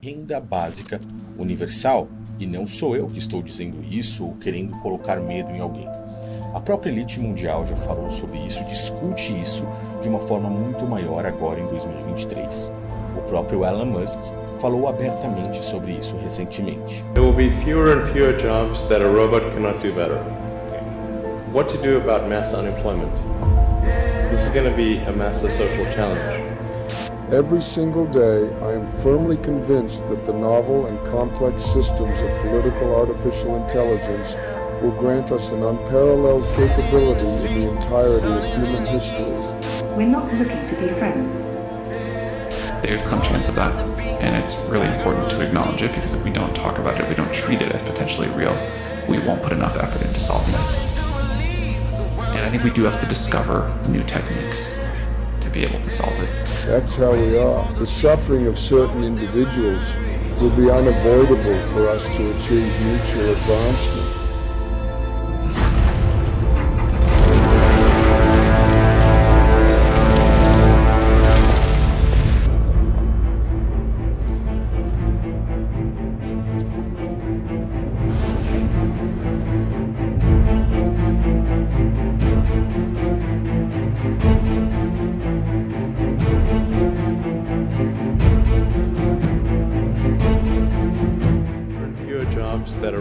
Renda básica universal, e não sou eu que estou dizendo isso ou querendo colocar medo em alguém. A própria elite mundial já falou sobre isso, discute isso de uma forma muito maior agora em 2023. O próprio Elon Musk falou abertamente sobre isso recentemente. There will be fewer and fewer jobs that a robot cannot do better. What to do about mass unemployment? This is going to be a massive social challenge. Every single day, I am firmly convinced that the novel and complex systems of political artificial intelligence will grant us an unparalleled capability in the entirety of human history. We're not looking to be friends. There's some chance of that, and it's really important to acknowledge it, because if we don't talk about it, if we don't treat it as potentially real, we won't put enough effort into solving it. And I think we do have to discover new techniques to be able to solve it. That's how we are. The suffering of certain individuals will be unavoidable for us to achieve mutual advancement.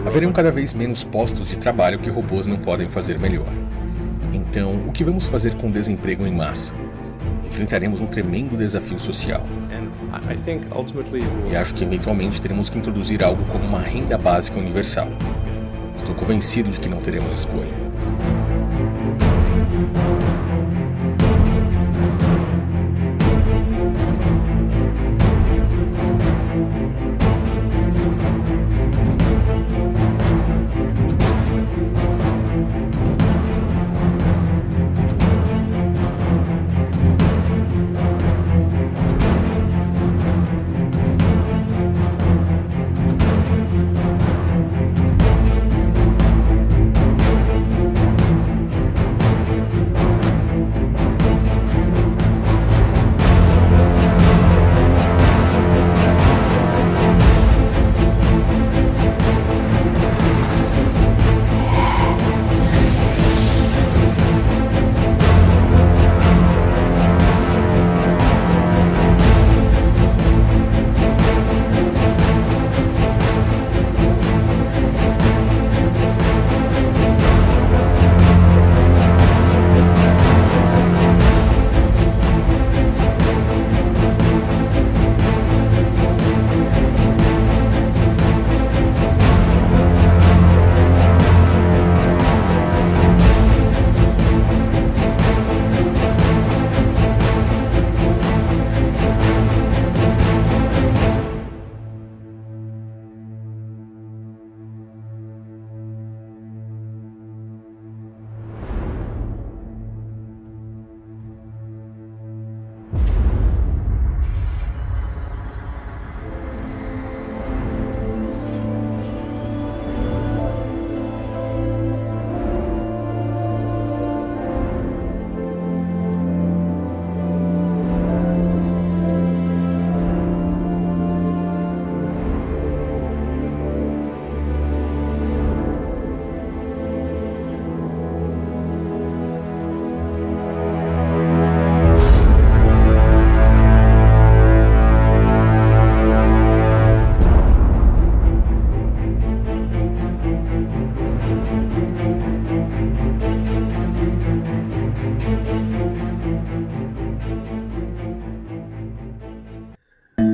Haverão cada vez menos postos de trabalho que robôs não podem fazer melhor. Então, o que vamos fazer com o desemprego em massa? Enfrentaremos um tremendo desafio social. E acho que eventualmente teremos que introduzir algo como uma renda básica universal. Estou convencido de que não teremos escolha.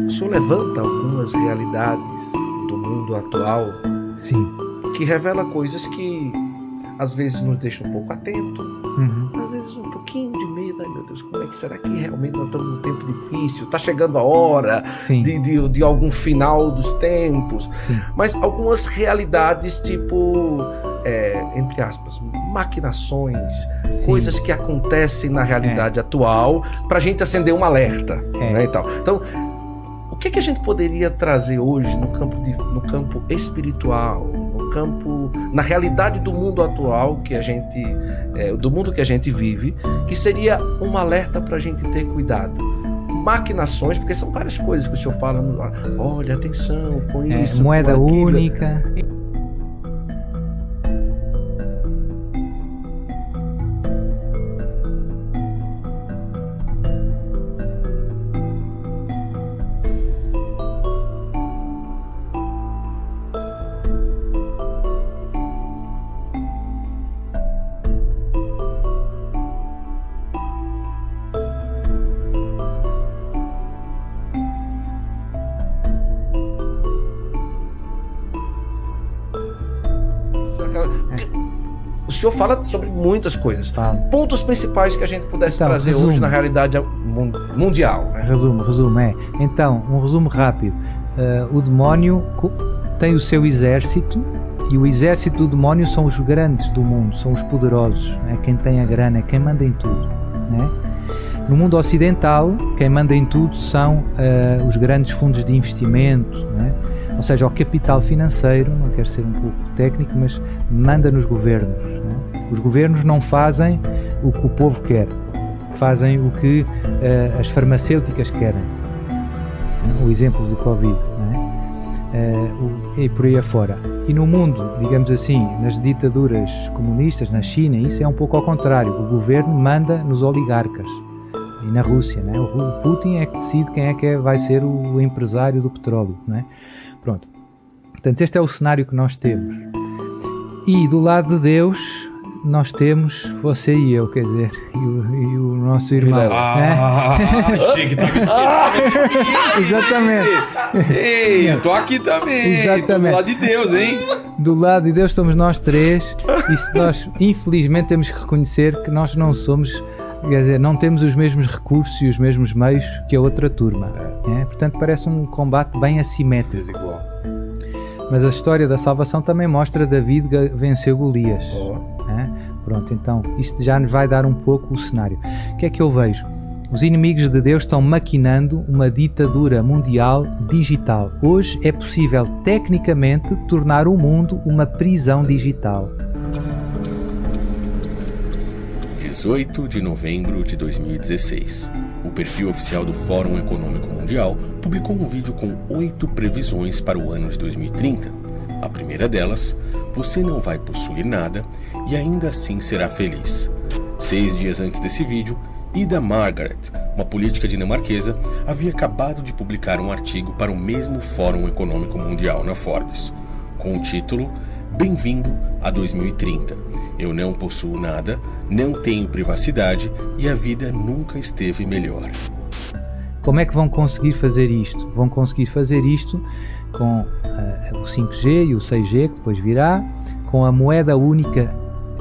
O senhor levanta algumas realidades do mundo atual, sim, que revela coisas que às vezes nos deixam um pouco atento, às vezes um pouquinho de medo. Ai meu Deus, como é que será que realmente nós estamos num tempo difícil? Está chegando a hora de algum final dos tempos. Sim. Mas algumas realidades tipo, entre aspas, maquinações, coisas que acontecem na realidade atual para a gente acender um alerta, né, e tal. Então, o que a gente poderia trazer hoje no campo espiritual, na realidade do mundo atual do mundo que a gente vive, que seria um alerta para a gente ter cuidado? maquinações, porque são várias coisas que o senhor fala, olha, atenção com isso, moeda com aquilo. única. O senhor fala sobre muitas coisas. Fala. Pontos principais que a gente pudesse Então, trazer resumo. hoje na realidade mundial. Né? Resumo. Então, um resumo rápido. O demónio tem o seu exército, e o exército do demónio são os grandes do mundo, são os poderosos, é quem tem a grana, é quem manda em tudo. Né? No mundo ocidental, quem manda em tudo são os grandes fundos de investimento, né? Ou seja, o capital financeiro, não quero ser um pouco técnico, mas manda nos governos. Né? Os governos não fazem o que o povo quer, fazem o que as farmacêuticas querem. O exemplo do Covid, né? E por aí afora. E no mundo, digamos assim, nas ditaduras comunistas, na China, isso é um pouco ao contrário. O governo manda nos oligarcas. E na Rússia, né? O Putin é que decide quem é que vai ser o empresário do petróleo, né? Pronto. Portanto, este é o cenário que nós temos. E do lado de Deus, nós temos você e eu, quer dizer, e o nosso irmão. Achei que estava esquecendo. Exatamente. Ei, eu tô aqui também. Exatamente. Tô do lado de Deus, hein? Do lado de Deus somos nós três, e se nós, infelizmente, temos que reconhecer que nós não somos, quer dizer, não temos os mesmos recursos e os mesmos meios que a outra turma. Portanto, parece um combate bem assimétrico. Desigual. Mas a história da salvação também mostra David venceu Golias. Pronto, então isto já nos vai dar um pouco o cenário. O que é que eu vejo? Os inimigos de Deus estão maquinando uma ditadura mundial digital. Hoje é possível, tecnicamente, tornar o mundo uma prisão digital. 18 de novembro de 2016. O perfil oficial do Fórum Econômico Mundial publicou um vídeo com 8 previsões para o ano de 2030. A primeira delas, você não vai possuir nada e ainda assim será feliz. 6 dias antes desse vídeo, Ida Margaret, uma política dinamarquesa, havia acabado de publicar um artigo para o mesmo Fórum Econômico Mundial na Forbes, com o título Bem-vindo a 2030. Eu não possuo nada, não tenho privacidade e a vida nunca esteve melhor. Como é que vão conseguir fazer isto? Vão conseguir fazer isto com o 5G e o 6G, que depois virá, com a moeda única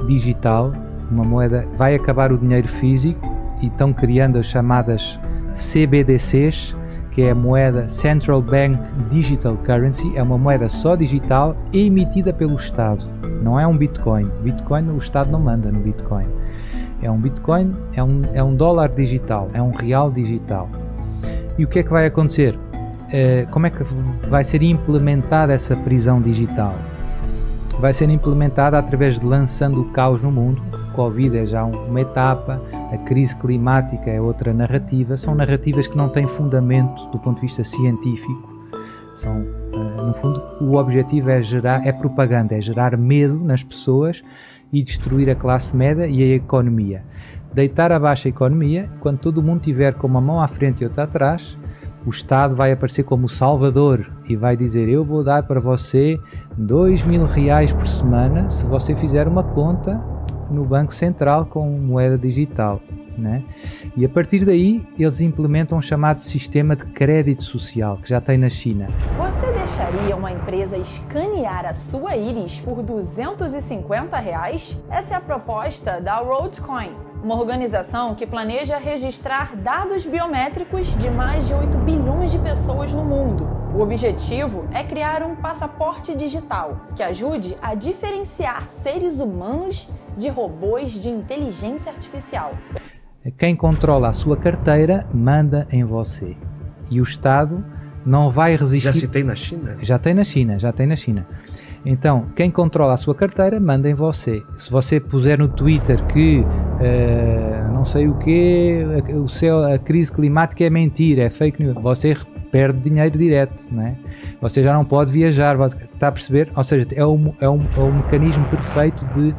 digital, uma moeda, vai acabar o dinheiro físico e estão criando as chamadas CBDCs, que é a moeda Central Bank Digital Currency, é uma moeda só digital emitida pelo Estado, não é um Bitcoin. Bitcoin, o Estado não manda no Bitcoin. É um Bitcoin, é um dólar digital, é um real digital. E o que é que vai acontecer? Como é que vai ser implementada essa prisão digital? Vai ser implementada através de lançando o caos no mundo. O Covid é já uma etapa, a crise climática é outra narrativa. São narrativas que não têm fundamento do ponto de vista científico. São, no fundo, o objetivo é propaganda, é gerar medo nas pessoas e destruir a classe média e a economia. Deitar abaixo a economia, quando todo mundo tiver com uma mão à frente e outra atrás, o Estado vai aparecer como o salvador e vai dizer: eu vou dar para você 2.000 reais por semana se você fizer uma conta no Banco Central com moeda digital, né? E a partir daí eles implementam um chamado sistema de crédito social, que já tem na China. Você deixaria uma empresa escanear a sua íris por R$250? Essa é a proposta da Roadcoin, uma organização que planeja registrar dados biométricos de mais de 8 bilhões de pessoas no mundo. O objetivo é criar um passaporte digital que ajude a diferenciar seres humanos de robôs de inteligência artificial. Quem controla a sua carteira manda em você. E o Estado não vai resistir. Já citei na China? Já tem na China. Então, quem controla a sua carteira manda em você. Se você puser no Twitter que, não não sei o quê, a crise climática é mentira, é fake news. Você perde dinheiro direto, não é? Você já não pode viajar, está a perceber? Ou seja, é um mecanismo perfeito de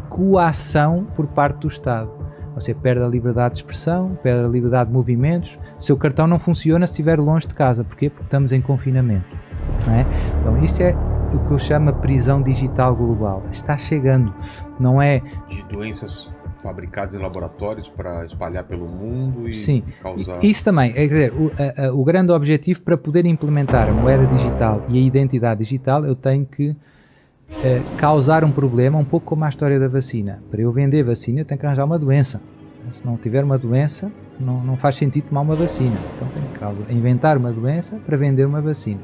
coação por parte do Estado. Você perde a liberdade de expressão, perde a liberdade de movimentos. O seu cartão não funciona se estiver longe de casa. Porquê? Porque estamos em confinamento, não é? Então isto é o que eu chamo a prisão digital global. Está chegando, não é... De doenças fabricadas em laboratórios para espalhar pelo mundo e Sim, causar... isso também. É dizer, o grande objetivo para poder implementar a moeda digital e a identidade digital, eu tenho que causar um problema, um pouco como a história da vacina. Para eu vender vacina, eu tenho que arranjar uma doença. Se não tiver uma doença, não faz sentido tomar uma vacina. Então tenho que inventar uma doença para vender uma vacina.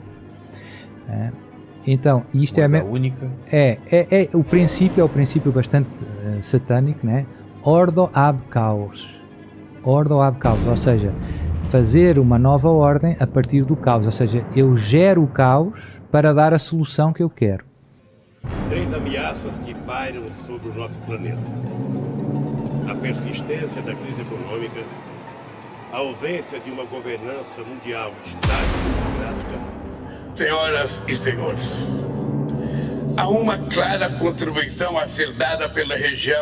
Então, isto moeda única. O princípio é um princípio bastante satânico, né? Ordo ab caos. Ordo ab caos, ou seja, fazer uma nova ordem a partir do caos, ou seja, eu gero o caos para dar a solução que eu quero. 3 ameaças que pairam sobre o nosso planeta: a persistência da crise econômica, a ausência de uma governança mundial estável e democrática. Senhoras e senhores, há uma clara contribuição a ser dada pela região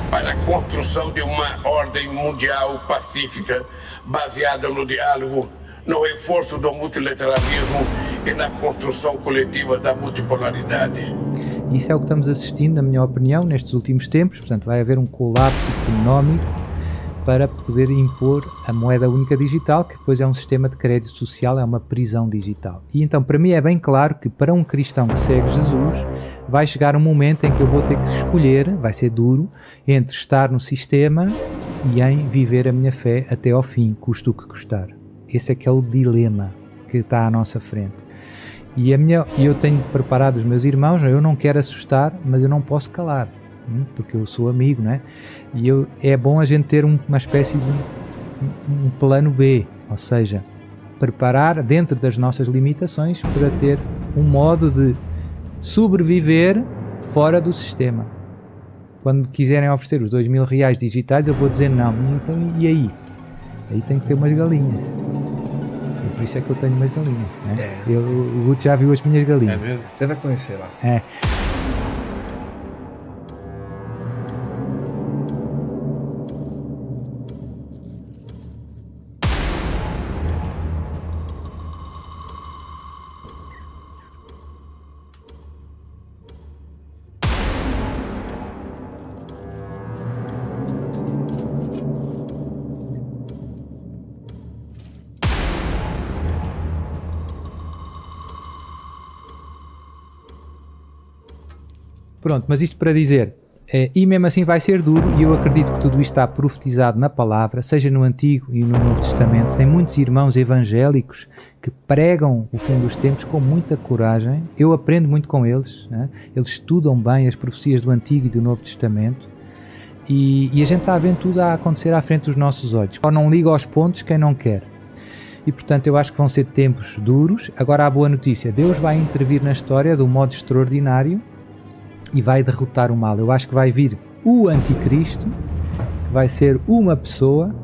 para a construção de uma ordem mundial pacífica baseada no diálogo, no reforço do multilateralismo e na construção coletiva da multipolaridade. Isso é o que estamos assistindo, na minha opinião, nestes últimos tempos. Portanto, vai haver um colapso económico para poder impor a moeda única digital, que depois é um sistema de crédito social, é uma prisão digital. E então, para mim é bem claro que para um cristão que segue Jesus, vai chegar um momento em que eu vou ter que escolher, vai ser duro, entre estar no sistema e em viver a minha fé até ao fim, custe o que custar. Esse é que é o dilema que está à nossa frente. E eu tenho preparado os meus irmãos, eu não quero assustar, mas eu não posso calar, porque eu sou amigo, não é? E é bom a gente ter uma espécie de um plano B, ou seja, preparar dentro das nossas limitações para ter um modo de sobreviver fora do sistema. Quando quiserem oferecer os R$2.000 digitais, eu vou dizer não. Então, e aí? Aí tem que ter umas galinhas. E por isso é que eu tenho umas galinhas, né? O Guto já viu as minhas galinhas. É mesmo? Você vai conhecer lá. É. Pronto, mas isto para dizer, e mesmo assim vai ser duro, e eu acredito que tudo isto está profetizado na palavra, seja no Antigo e no Novo Testamento. Tem muitos irmãos evangélicos que pregam o fim dos tempos com muita coragem. Eu aprendo muito com eles, né? Eles estudam bem as profecias do Antigo e do Novo Testamento, e a gente está a ver tudo a acontecer à frente dos nossos olhos. Ou não liga aos pontos quem não quer. E portanto eu acho que vão ser tempos duros. Agora a boa notícia, Deus vai intervir na história de um modo extraordinário e vai derrotar o mal. Eu acho que vai vir o anticristo, que vai ser uma pessoa,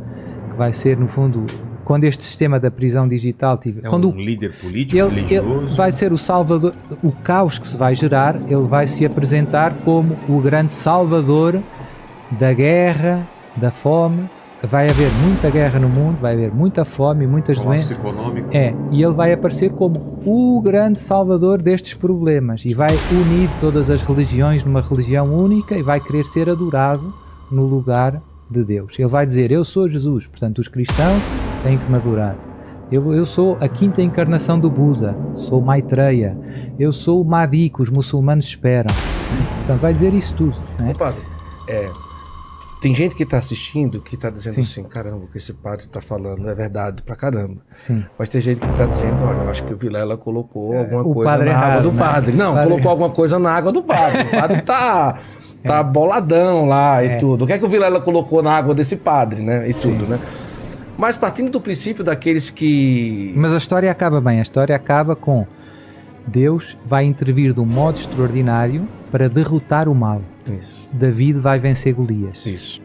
que vai ser, no fundo, quando este sistema da prisão digital tiver... um líder político, religioso. Ele vai ser o salvador, o caos que se vai gerar, ele vai se apresentar como o grande salvador da guerra, da fome. Vai haver muita guerra no mundo, vai haver muita fome, muitas doenças. Econômico. E ele vai aparecer como o grande salvador destes problemas e vai unir todas as religiões numa religião única e vai querer ser adorado no lugar de Deus. Ele vai dizer, eu sou Jesus, portanto os cristãos têm que me adorar. Eu sou a quinta encarnação do Buda, sou Maitreya, eu sou o Mahdi que os muçulmanos esperam. Então vai dizer isso tudo, né? Padre, tem gente que está assistindo que está dizendo Sim. assim, caramba, o que esse padre está falando é verdade pra caramba. Sim. Mas tem gente que está dizendo, olha, eu acho que o Vilela colocou alguma o coisa padre na errado, água do né? padre. Não, Padre... colocou alguma coisa na água do padre. O padre tá boladão lá e tudo. O que é que o Vilela colocou na água desse padre, né? E tudo, né? Mas partindo do princípio daqueles que... Mas a história acaba bem. A história acaba com Deus vai intervir de um modo extraordinário para derrotar o mal. Isso. David vai vencer Golias. Isso.